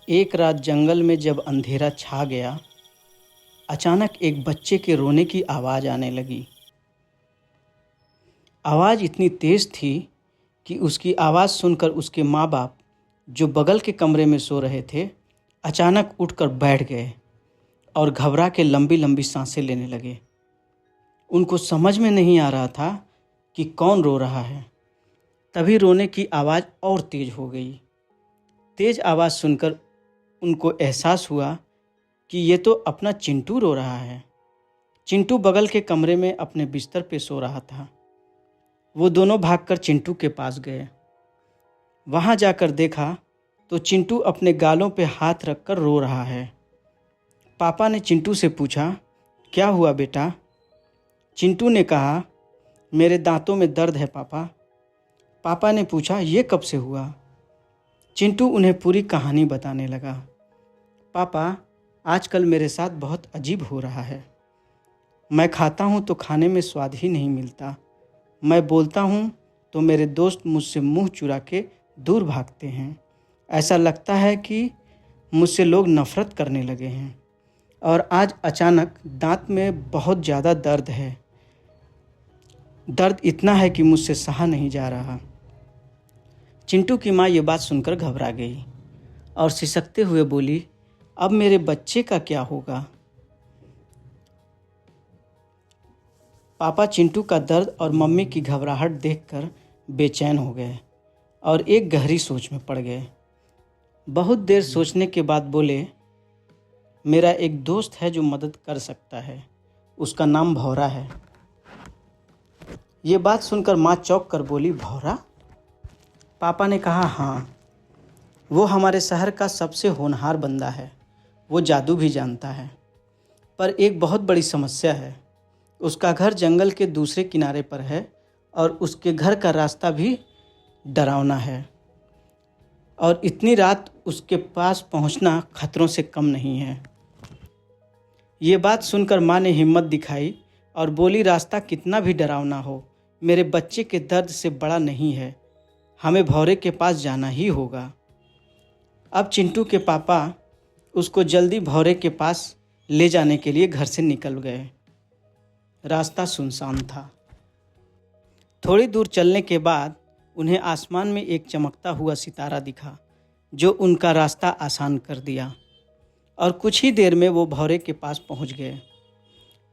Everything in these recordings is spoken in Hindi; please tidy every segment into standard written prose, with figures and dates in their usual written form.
एक रात जंगल में जब अंधेरा छा गया, अचानक एक बच्चे के रोने की आवाज़ आने लगी। आवाज़ इतनी तेज़ थी कि उसकी आवाज़ सुनकर उसके माँ बाप, जो बगल के कमरे में सो रहे थे, अचानक उठकर बैठ गए और घबरा के लंबी लंबी सांसें लेने लगे। उनको समझ में नहीं आ रहा था कि कौन रो रहा है। तभी रोने की आवाज़ और तेज़ हो गई। तेज़ आवाज़ सुनकर उनको एहसास हुआ कि ये तो अपना चिंटू रो रहा है। चिंटू बगल के कमरे में अपने बिस्तर पे सो रहा था। वो दोनों भागकर चिंटू के पास गए। वहाँ जाकर देखा तो चिंटू अपने गालों पे हाथ रखकर रो रहा है। पापा ने चिंटू से पूछा, क्या हुआ बेटा? चिंटू ने कहा, मेरे दांतों में दर्द है पापा। पापा ने पूछा, ये कब से हुआ? चिंटू उन्हें पूरी कहानी बताने लगा। पापा, आजकल मेरे साथ बहुत अजीब हो रहा है। मैं खाता हूँ तो खाने में स्वाद ही नहीं मिलता। मैं बोलता हूँ तो मेरे दोस्त मुझसे मुंह चुरा के दूर भागते हैं। ऐसा लगता है कि मुझसे लोग नफ़रत करने लगे हैं। और आज अचानक दांत में बहुत ज़्यादा दर्द है। दर्द इतना है कि मुझसे सहा नहीं जा रहा। चिंटू की माँ ये बात सुनकर घबरा गई और सिसकते हुए बोली, अब मेरे बच्चे का क्या होगा? पापा चिंटू का दर्द और मम्मी की घबराहट देखकर बेचैन हो गए और एक गहरी सोच में पड़ गए। बहुत देर सोचने के बाद बोले, मेरा एक दोस्त है जो मदद कर सकता है। उसका नाम भौरा है। ये बात सुनकर माँ चौंक कर बोली, भौरा? पापा ने कहा, हाँ, वो हमारे शहर का सबसे होनहार बंदा है। वो जादू भी जानता है। पर एक बहुत बड़ी समस्या है। उसका घर जंगल के दूसरे किनारे पर है और उसके घर का रास्ता भी डरावना है। और इतनी रात उसके पास पहुंचना खतरों से कम नहीं है। ये बात सुनकर माँ ने हिम्मत दिखाई और बोली, रास्ता कितना भी डरावना हो, मेरे बच्चे के दर्द से बड़ा नहीं है। हमें भौरे के पास जाना ही होगा। अब चिंटू के पापा उसको जल्दी भौरे के पास ले जाने के लिए घर से निकल गए। रास्ता सुनसान था। थोड़ी दूर चलने के बाद उन्हें आसमान में एक चमकता हुआ सितारा दिखा, जो उनका रास्ता आसान कर दिया। और कुछ ही देर में वो भौरे के पास पहुंच गए।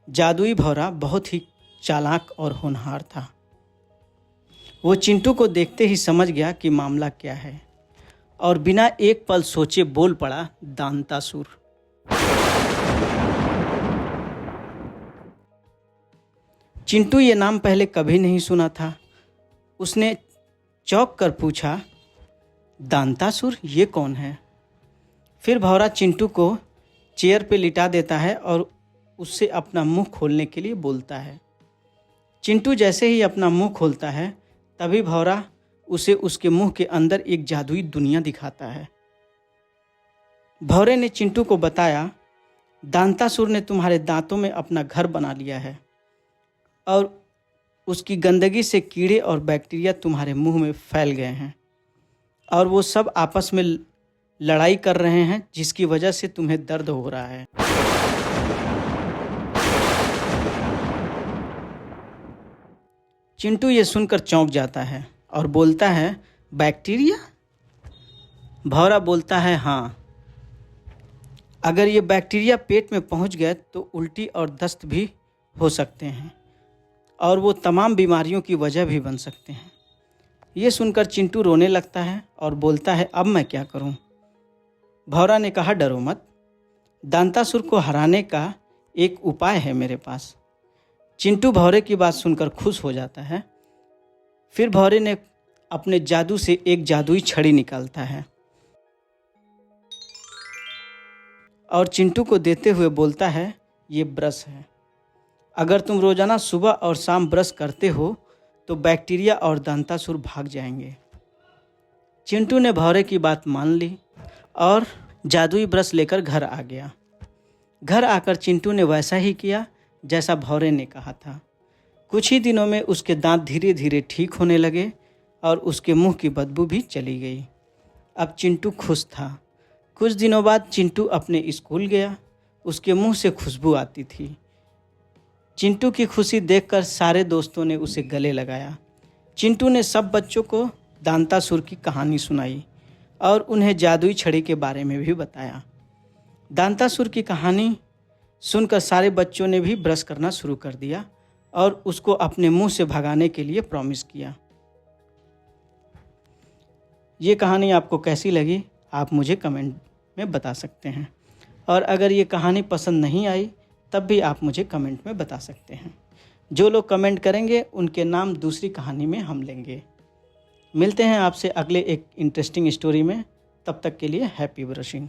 जादुई भौरा बहुत ही चालाक और होनहार था। वो चिंटू को देखते ही समझ गया कि मामला क्या है और बिना एक पल सोचे बोल पड़ा, दांतासुर। चिंटू ये नाम पहले कभी नहीं सुना था। उसने चौंक कर पूछा, दांतासुर ये कौन है? फिर भौरा चिंटू को चेयर पे लिटा देता है और उससे अपना मुंह खोलने के लिए बोलता है। चिंटू जैसे ही अपना मुंह खोलता है, तभी भौरा उसे उसके मुंह के अंदर एक जादुई दुनिया दिखाता है। भौरे ने चिंटू को बताया, दांतासुर ने तुम्हारे दांतों में अपना घर बना लिया है और उसकी गंदगी से कीड़े और बैक्टीरिया तुम्हारे मुंह में फैल गए हैं और वो सब आपस में लड़ाई कर रहे हैं, जिसकी वजह से तुम्हें दर्द हो रहा है। चिंटू ये सुनकर चौंक जाता है और बोलता है, बैक्टीरिया? भौरा बोलता है, हाँ, अगर ये बैक्टीरिया पेट में पहुंच गए तो उल्टी और दस्त भी हो सकते हैं और वो तमाम बीमारियों की वजह भी बन सकते हैं। ये सुनकर चिंटू रोने लगता है और बोलता है, अब मैं क्या करूं? भौरा ने कहा, डरो मत, दांतासुर को हराने का एक उपाय है मेरे पास। चिंटू भौरे की बात सुनकर खुश हो जाता है। फिर भौरे ने अपने जादू से एक जादुई छड़ी निकालता है और चिंटू को देते हुए बोलता है, ये ब्रश है। अगर तुम रोजाना सुबह और शाम ब्रश करते हो तो बैक्टीरिया और दांतासुर भाग जाएंगे। चिंटू ने भौरे की बात मान ली और जादुई ब्रश लेकर घर आ गया। घर आकर चिंटू ने वैसा ही किया जैसा भौरे ने कहा था। कुछ ही दिनों में उसके दांत धीरे धीरे ठीक होने लगे और उसके मुंह की बदबू भी चली गई। अब चिंटू खुश था। कुछ दिनों बाद चिंटू अपने स्कूल गया। उसके मुंह से खुशबू आती थी। चिंटू की खुशी देखकर सारे दोस्तों ने उसे गले लगाया। चिंटू ने सब बच्चों को दांतासुर की कहानी सुनाई और उन्हें जादुई छड़ी के बारे में भी बताया। दांतासुर की कहानी सुनकर सारे बच्चों ने भी ब्रश करना शुरू कर दिया और उसको अपने मुंह से भगाने के लिए प्रॉमिस किया। ये कहानी आपको कैसी लगी आप मुझे कमेंट में बता सकते हैं, और अगर ये कहानी पसंद नहीं आई तब भी आप मुझे कमेंट में बता सकते हैं। जो लोग कमेंट करेंगे उनके नाम दूसरी कहानी में हम लेंगे। मिलते हैं आपसे अगले एक इंटरेस्टिंग स्टोरी में। तब तक के लिए हैप्पी ब्रशिंग।